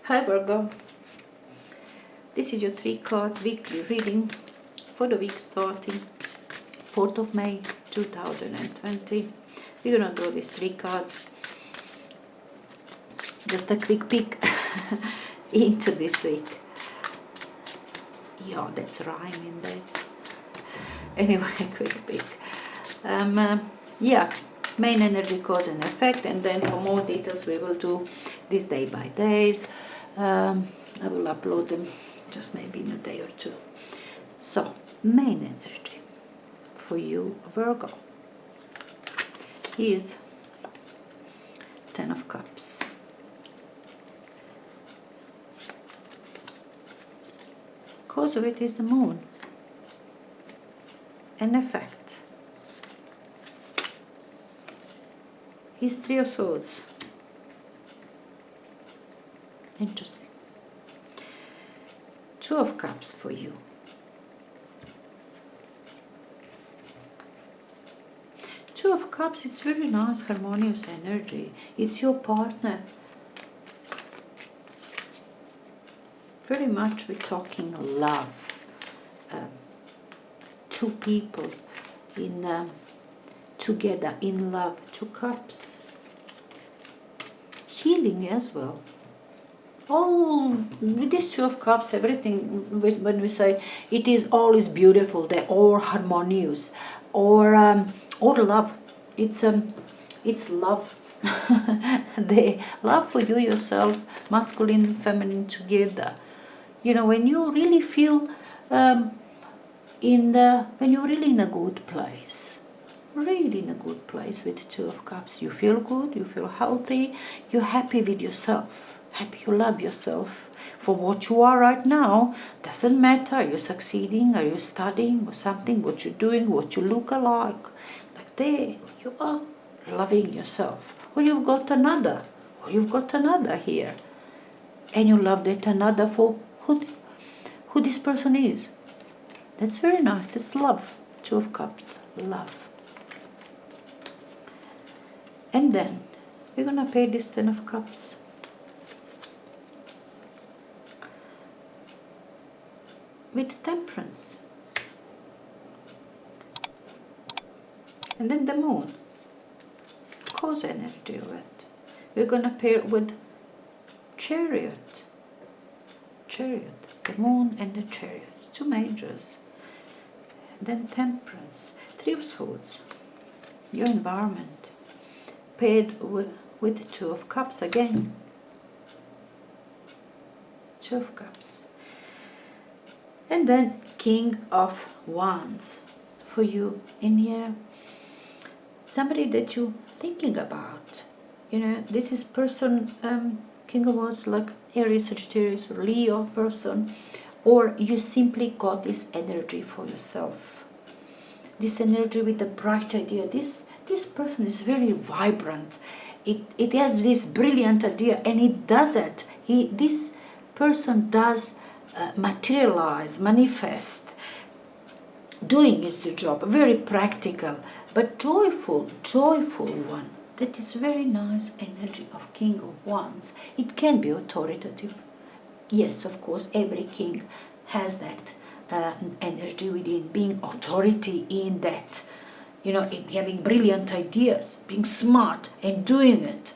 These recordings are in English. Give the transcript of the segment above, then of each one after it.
Hi Virgo, this is your 3 cards weekly reading for the week starting 4th of May 2020. We're gonna draw these 3 cards. Just a quick peek into this week. Yeah, that's rhyme in there. Anyway, quick peek. Yeah, main energy, cause and effect, and then for more details we will do this day by days. I will upload them just maybe in a day or two. So, main energy for you, Virgo, is 10 of Cups. Cause of it is the Moon. An effect is 3 of Swords. Interesting. 2 of Cups for you. 2 of Cups, it's very nice, harmonious energy. It's your partner. Very much we're talking love. 2 people in together in love. 2 Cups. Healing as well. Oh, with this 2 of Cups, everything, when we say it is all is beautiful, they're all harmonious, or love. It's love. The love for you yourself, masculine, feminine together. You know, when you really feel when you're really in a good place. Really in a good place with 2 of Cups. You feel good, you feel healthy, you're happy with yourself. Happy, you love yourself for what you are right now. Doesn't matter, are you succeeding, are you studying or something, what you're doing, what you look alike. Like there, you are loving yourself. Or you've got another, here. And you love that another for who this person is. That's very nice, that's love. 2 of Cups, love. And then, we're gonna pay this 10 of Cups. With Temperance. And then the Moon. Cause energy of it. We're going to pair with Chariot. Chariot. The Moon and the Chariot. 2 majors. And then Temperance. 3 of Swords. Your environment. Paired with 2 of Cups again. 2 of Cups. And then King of Wands for you in here. Somebody that you're thinking about. You know, this is person, King of Wands, like Aries, Sagittarius, or Leo person. Or you simply got this energy for yourself. This energy with a bright idea. This person is very vibrant. It has this brilliant idea, and it does it. This person does materialize, manifest. Doing is the job, very practical, but joyful one. That is very nice energy of King of Wands. It can be authoritative. Yes, of course, every king has that energy within, being authority in that. You know, having brilliant ideas, being smart and doing it.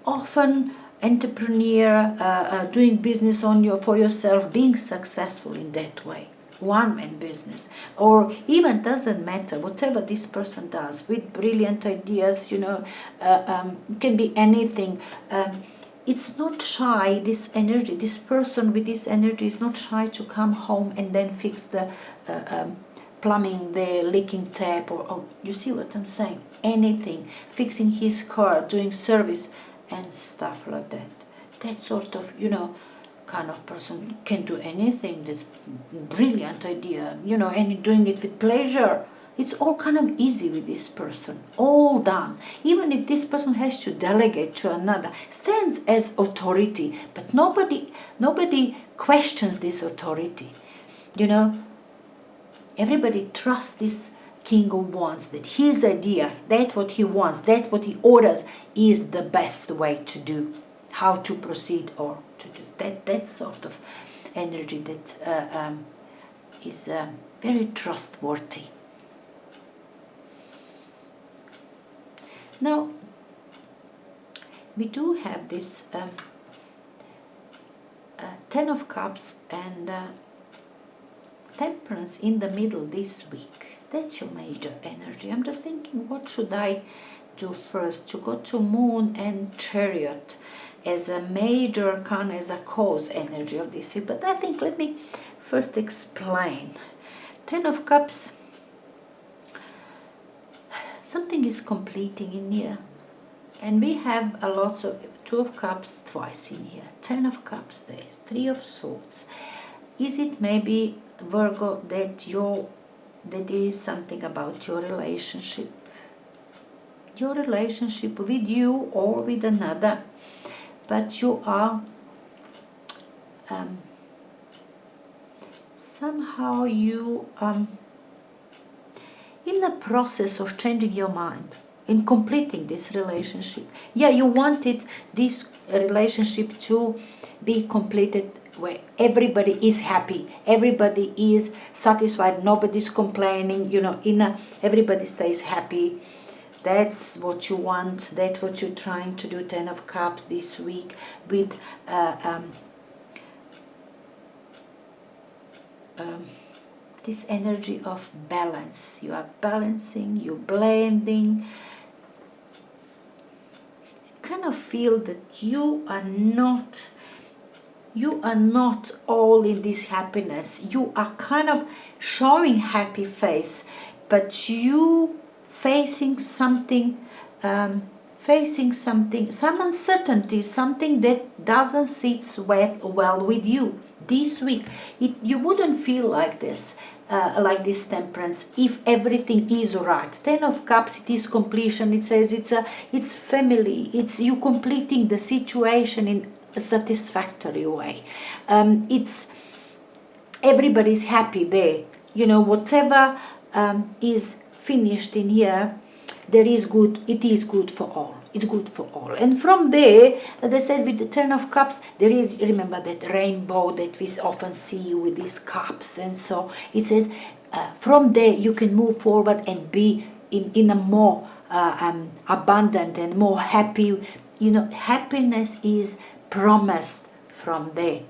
Often entrepreneur, doing business for yourself, being successful in that way, one-man business, or even doesn't matter, whatever this person does with brilliant ideas, you know, can be anything. It's not shy, this energy, this person with this energy is not shy to come home and then fix the plumbing, the leaking tap, or you see what I'm saying, anything, fixing his car, doing service, and stuff like that. That sort of, you know, kind of person can do anything. That's brilliant idea, you know, and doing it with pleasure. It's all kind of easy with this person, all done. Even if this person has to delegate to another, stands as authority, but nobody questions this authority. You know, everybody trusts this King of Wands, that his idea, that what he wants, that what he orders is the best way to do. how to proceed or to do that sort of energy that is very trustworthy. Now, we do have this Ten of Cups and Temperance in the middle this week. That's your major energy. I'm just thinking, what should I do first? To go to Moon and Chariot as a major arcana, as a cause energy of this week. But I think, let me first explain. Ten of Cups, something is completing in here. And we have a lot of Two of Cups twice in here. Ten of Cups there. Three of Swords. Is it maybe, Virgo, that is something about your relationship? Your relationship with you or with another. But you are somehow you in the process of changing your mind, in completing this relationship. Yeah, you wanted this relationship to be completed where everybody is happy, everybody is satisfied, nobody's complaining, everybody stays happy. That's what you want, that's what you're trying to do. Ten of Cups this week with this energy of balance. You are balancing, you're blending. Kind of feel that you are not all in this happiness. You are kind of showing happy face, but you facing something, some uncertainty, something that doesn't sit well with you this week. You wouldn't feel like this. Like this Temperance, if everything is right. Ten of Cups, it is completion. It says it's family. It's you completing the situation in a satisfactory way. It's everybody's happy there. Whatever is finished in here, there is good. It is good for all. It's good for all. And from there, as I said, with the Ten of Cups, there is, remember that rainbow that we often see with these cups. And so it says, from there you can move forward and be in a more abundant and more happy. Happiness is promised from there.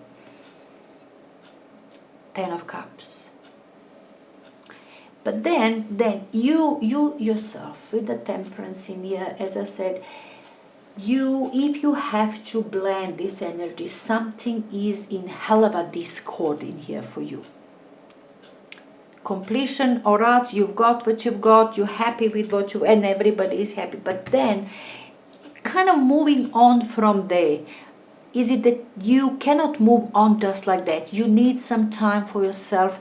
Ten of Cups. But then you yourself, with the Temperance in here, as I said, if you have to blend this energy, something is in hell of a discord in here for you. Completion, all right, you've got what you've got, you're happy with what you, and everybody is happy. But then, kind of moving on from there, is it that you cannot move on just like that? You need some time for yourself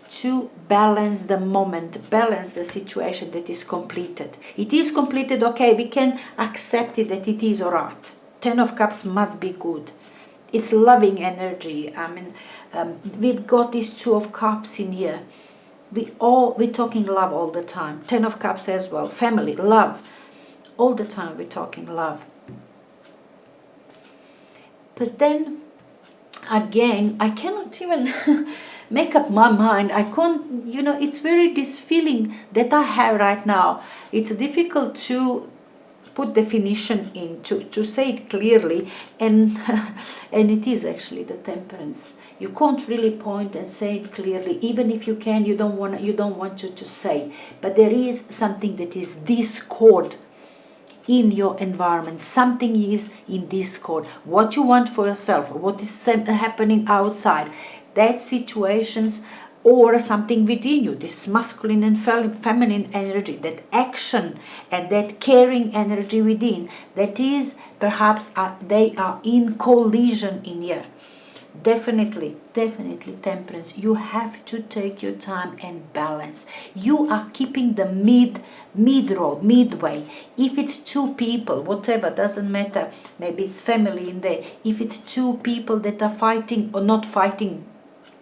to balance the moment, balance the situation that is completed. It is completed, okay, we can accept it that it is alright. Ten of Cups must be good. It's loving energy. We've got these Two of Cups in here. We're talking love all the time. Ten of Cups as well, family, love. All the time we're talking love. But then, again, I cannot even make up my mind. I can't, it's very this feeling that I have right now. It's difficult to put definition in, to say it clearly, and it is actually the Temperance. You can't really point and say it clearly. Even if you can, you don't want to say. But there is something that is discord in your environment. Something is in discord. What you want for yourself, what is happening outside, that situations or something within you, this masculine and feminine energy, that action and that caring energy within, that is perhaps they are in collision in here. Definitely Temperance, you have to take your time and balance. You are keeping the mid-road, midway. If it's two people, whatever, doesn't matter, maybe it's family in there. If it's two people that are fighting or not fighting,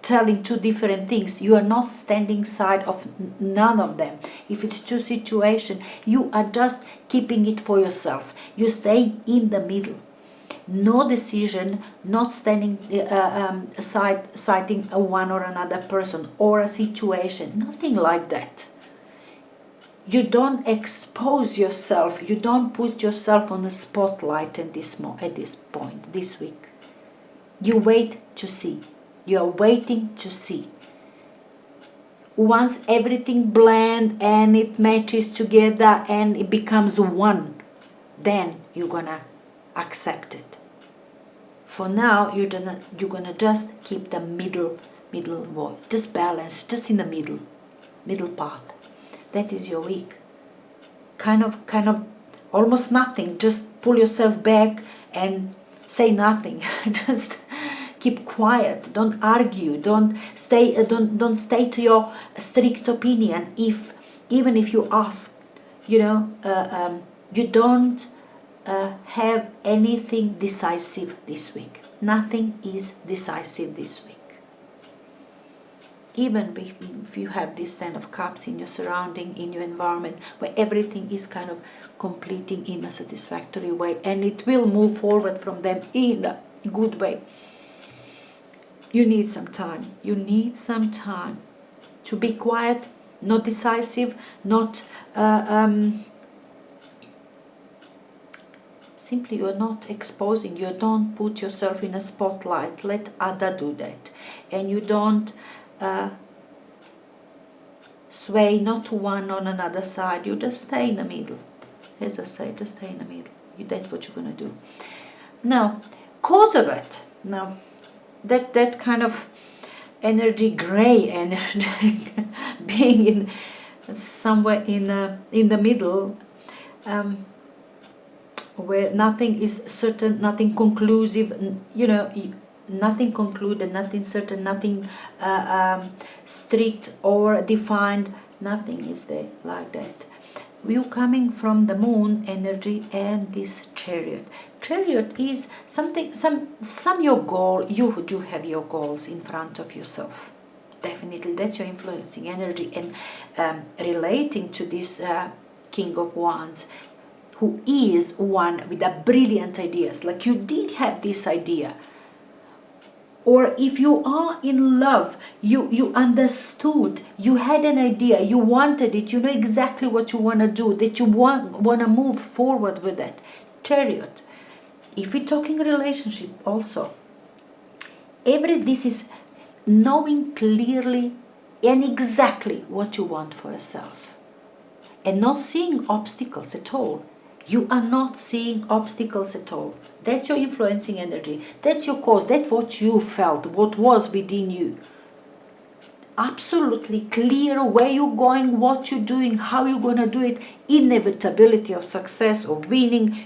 telling two different things, you are not standing side of none of them. If it's two situations, you are just keeping it for yourself. You stay in the middle. no decision, not standing citing a one or another person or a situation, nothing like that. You don't expose yourself, you don't put yourself on the spotlight at this point, this week. You wait to see. You are waiting to see. Once everything blends and it matches together and it becomes one, then you're gonna accept it. For now, you're gonna just keep the middle way, just balance, just in the middle path. That is your week. Kind of, almost nothing. Just pull yourself back and say nothing. Just keep quiet. Don't argue. Don't stay to your strict opinion. Even if you ask, you don't have anything decisive this week. Nothing is decisive this week. Even if you have this 10 of cups in your surrounding, in your environment, where everything is kind of completing in a satisfactory way, and it will move forward from them in a good way. You need some time. You need some time to be quiet, not decisive, not simply you're not exposing, you don't put yourself in a spotlight, let others do that. And you don't sway not to one or another side, you just stay in the middle. As I say, just stay in the middle. That's what you're going to do. Now, cause of it. Now, that kind of energy, gray energy, being in somewhere in the middle, where nothing is certain, nothing conclusive, nothing concluded, nothing certain, nothing strict or defined, nothing is there like that. You coming from the moon energy and this chariot. Chariot is something, some your goal, you do have your goals in front of yourself. Definitely, that's your influencing energy, and relating to this King of Wands, who is one with the brilliant ideas. Like you did have this idea. Or if you are in love, you understood, you had an idea, you wanted it, you know exactly what you want to do, that you want to move forward with that. Chariot. If we're talking relationship also, this is knowing clearly and exactly what you want for yourself. And not seeing obstacles at all. You are not seeing obstacles at all. That's your influencing energy. That's your cause. That's what you felt, what was within you. Absolutely clear where you're going, what you're doing, how you're going to do it. Inevitability of success or winning.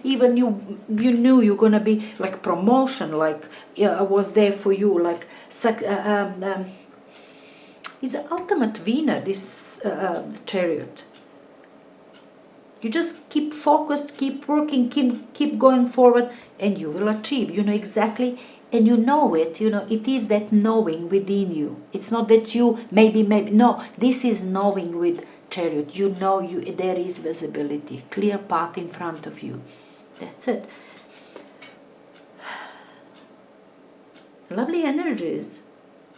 Even you knew you're going to be like promotion, like was there for you. Like it's the ultimate winner, this chariot. You just keep focused, keep working, keep going forward, and you will achieve. You know exactly, and you know it. It is that knowing within you. It's not that you maybe. No, this is knowing with chariot. You know there is visibility, clear path in front of you. That's it. Lovely energies.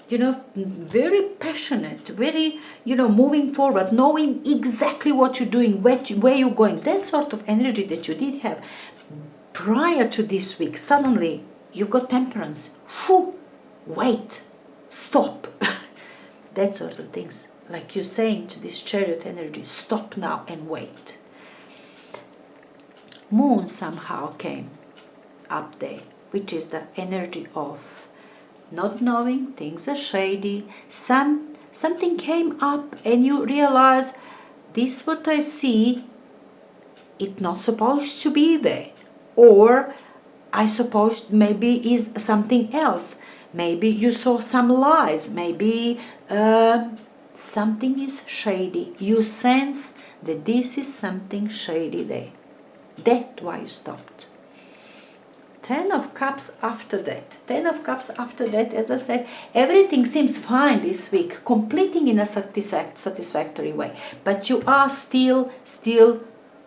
Very passionate, very, moving forward, knowing exactly what you're doing, where you're going. That sort of energy that you did have prior to this week, suddenly you've got temperance. Wait, stop. That sort of things. Like you're saying to this chariot energy, stop now and wait. Moon somehow came up there, which is the energy of not knowing, things are shady, something came up and you realize, this what I see, it's not supposed to be there. Or I suppose maybe is something else. Maybe you saw some lies, maybe something is shady. You sense that this is something shady there. That's why you stopped. 10 of Cups after that. 10 of Cups after that, as I said, everything seems fine this week, completing in a satisfactory way. But you are still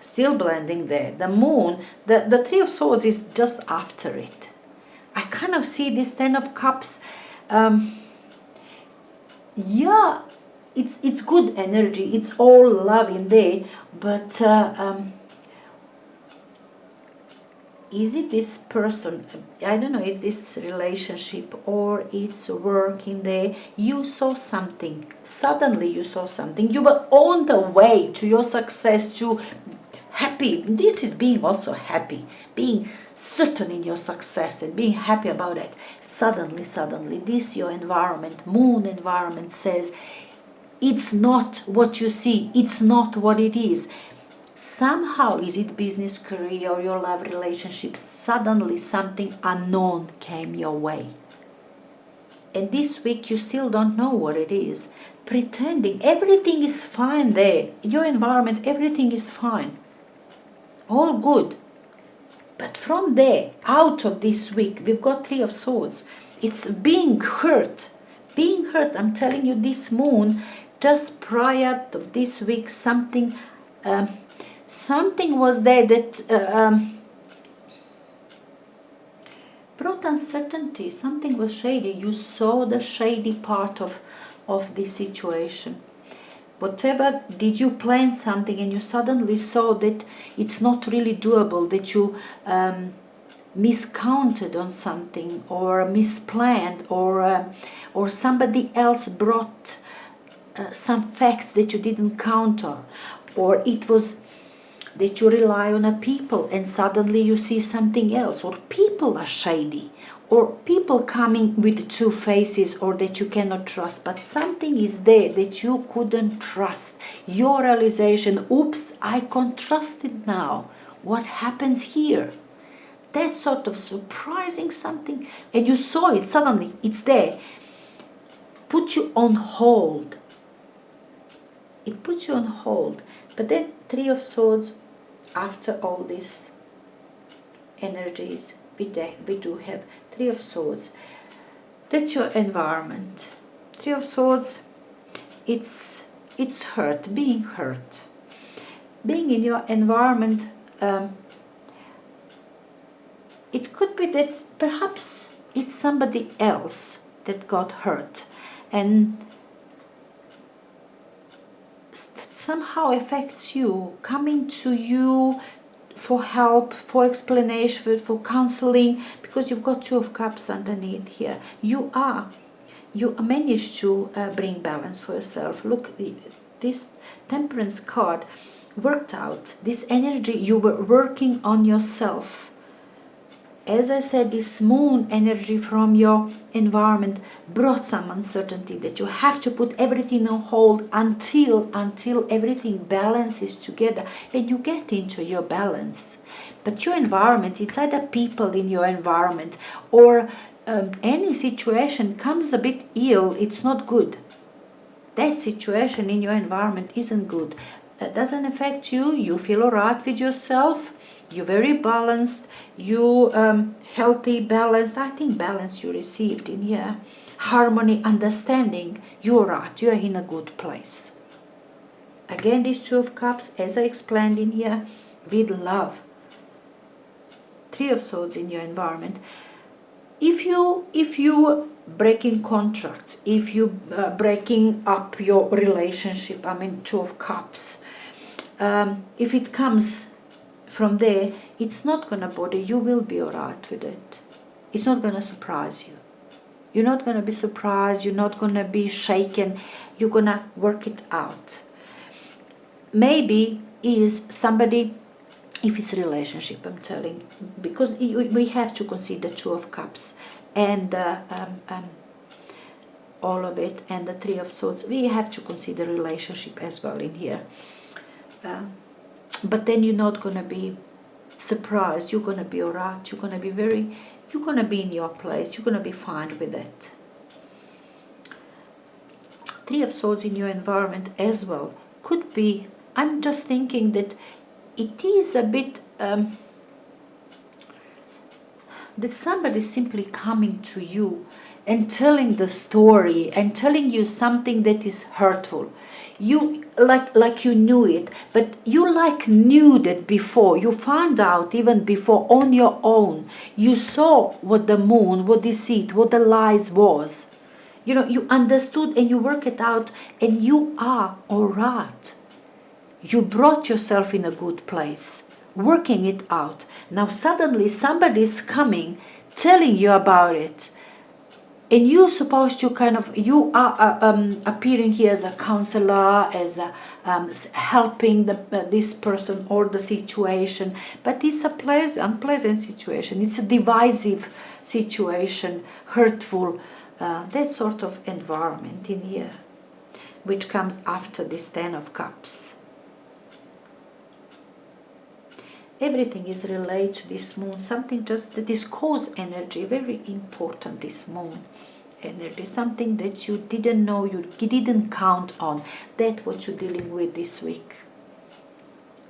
still blending there. The moon, the Three of Swords is just after it. I kind of see this Ten of Cups. Yeah, it's good energy. It's all love in there, but is it this person? I don't know. Is this relationship or it's work in there? You saw something. Suddenly you saw something. You were on the way to your success, to happy. This is being also happy, being certain in your success and being happy about it. Suddenly, this your environment, moon environment says, it's not what you see. It's not what it is. Somehow, is it business, career, or your love relationship, suddenly something unknown came your way. And this week you still don't know what it is. Pretending everything is fine there. Your environment, everything is fine. All good. But from there, out of this week, we've got Three of Swords. It's being hurt. Being hurt, I'm telling you, this moon, just prior to this week, something was there that brought uncertainty. Something was shady. You saw the shady part of this situation. Whatever, did you plan something and you suddenly saw that it's not really doable, that you miscounted on something or misplanned, or somebody else brought some facts that you didn't count on, or it was that you rely on a people and suddenly you see something else, or people are shady, or people coming with two faces, or that you cannot trust, but something is there that you couldn't trust. Your realization, oops, I can't trust it now. What happens here? That sort of surprising something, and you saw it suddenly, it's there. Put you on hold. It puts you on hold. But then Three of Swords, after all these energies, we do have Three of Swords. That's your environment. Three of Swords, it's hurt, being hurt. Being in your environment, it could be that perhaps it's somebody else that got hurt and somehow affects you, coming to you for help, for explanation, for counseling, because you've got Two of Cups underneath here. You managed to bring balance for yourself. Look, this Temperance card worked out. This energy, you were working on yourself. As I said, this moon energy from your environment brought some uncertainty, that you have to put everything on hold until everything balances together and you get into your balance. But your environment, it's either people in your environment or any situation comes a bit ill, it's not good. That situation in your environment isn't good. That doesn't affect you. You feel alright with yourself. You're very balanced, you healthy, balanced. I think balance you received in here. Harmony, understanding, you're right, you're in a good place. Again, these Two of Cups, as I explained in here, with love. Three of Swords in your environment. If you breaking contracts, if you breaking up your relationship, I mean Two of Cups, if it comes from there, it's not going to bother you. You will be alright with it. It's not going to surprise you. You're not going to be surprised. You're not going to be shaken. You're going to work it out. Maybe is somebody, if it's a relationship, I'm telling, because we have to consider Two of Cups and all of it, and the Three of Swords. We have to consider relationship as well in here. But then you're not going to be surprised. You're going to be alright. You're going to be in your place. You're going to be fine with it. Three of Swords in your environment as well. Could be, I'm just thinking that it is a bit, that somebody is simply coming to you and telling the story and telling you something that is hurtful. You like you knew it, but you like knew that before. You found out even before on your own. You saw what the moon, what deceit, what the lies was. You know, you understood and you work it out, and you are all right. You brought yourself in a good place, working it out. Now suddenly somebody's coming, telling you about it. And you're supposed to you are appearing here as a counselor, as a, helping this person or the situation. But it's a unpleasant situation. It's a divisive situation, hurtful, that sort of environment in here, which comes after this Ten of Cups. Everything is related to this moon, something just that is cause energy, very important, this moon energy, something that you didn't know, you didn't count on. That's what you're dealing with this week.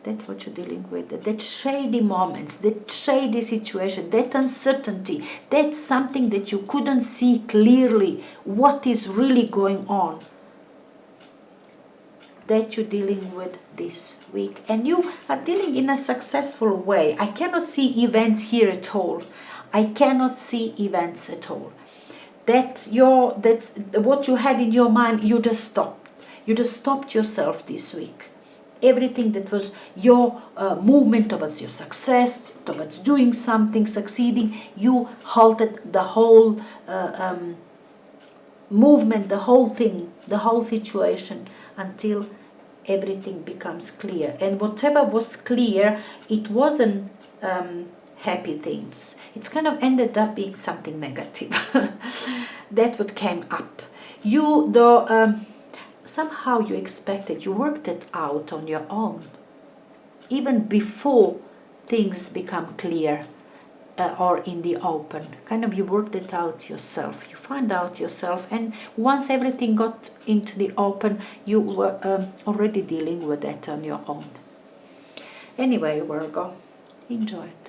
That's what you're dealing with, that shady moments, that shady situation, that uncertainty, that's something that you couldn't see clearly, what is really going on. That you're dealing with this week, and you are dealing in a successful way. I cannot see events here at all. I cannot see events at all. That's what you had in your mind. You just stopped. You just stopped yourself this week. Everything that was your movement towards your success, towards doing something, succeeding, you halted the whole movement, the whole thing, the whole situation, until everything becomes clear. And whatever was clear, it wasn't happy things. It's kind of ended up being something negative. That's what came up. You, though, somehow you expected, you worked it out on your own, even before things become clear. Or in the open, kind of you worked it out yourself, you find out yourself, and once everything got into the open, you were already dealing with that on your own. Anyway, Virgo, enjoy it.